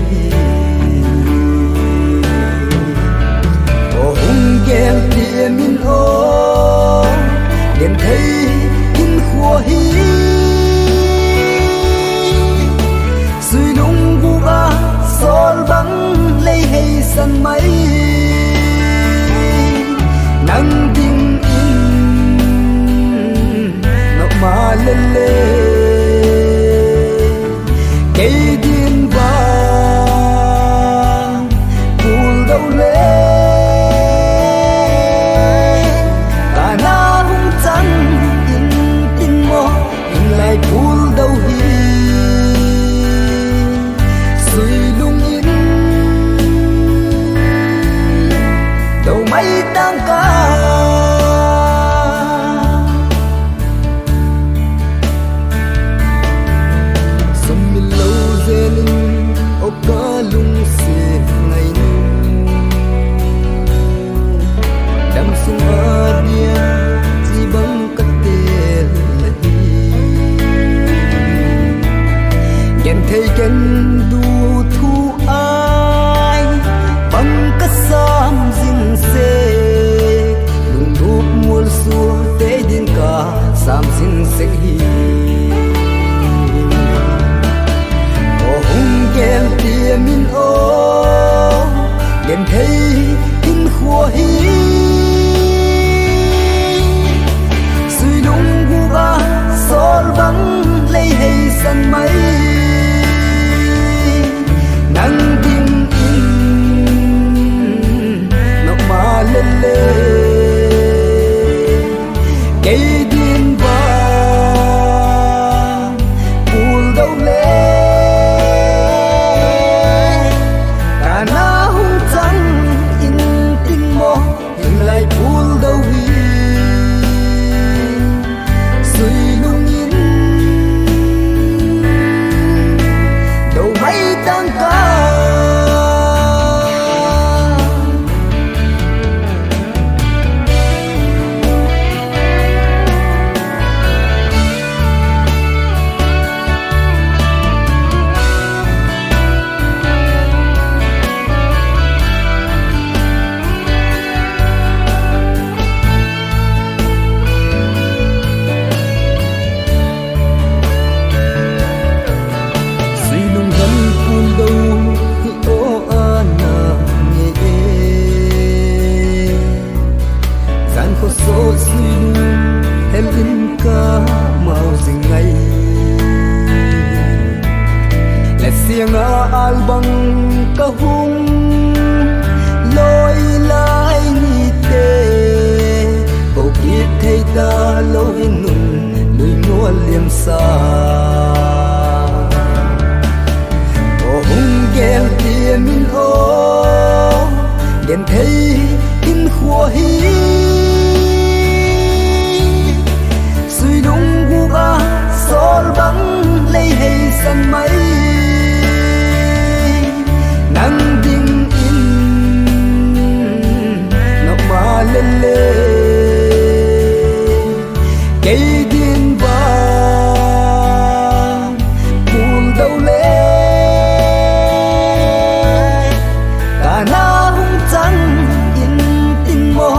hi o hung gel tia min o đêm thấy in khua hi suy lung vu ba sol băng lấy hay sân máy nắng tình in ngọc mà lên lên cây điên vàng buồn đâu lên cả na hung trắng in tình mơ in lại buồn đâu hi suy lung in đâu mấy tăng ca có lung xì ngày nung đâm sung ở địa chỉ bằng cách tiền là đi nhận thấy kén du thu ai bằng cách xăm dinh xê lung đúc muôn xua tế đến cả xăm dinh xê hi gel tia min o đêm thấy in khua hi suy lung vu ba sol băng lấy hay sân máy nắng tim in ngọc mà lên lên cây điên vàng buồn đâu lên buồn đâu hi suy lung in đâu mấy tăng ca số suy em in ca màu rình ngay là xiềng al bằng ca hung lối lại nhị tê cầu kiết thấy ta lâu in nùng lùi mua liềm xa o hung gel tia min o đêm thấy in khua hi suy lung vu ba sol băng lấy hay sân máy nắng tình in ngọc mà lên lên cây điên vàng buồn đâu lên cả na hung trắng in tình mơ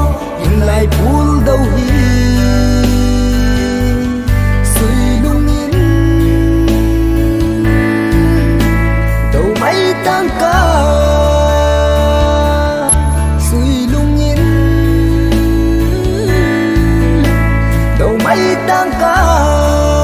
in lại buồn đâu hi tăng ca suy lung in đâu mấy tăng ca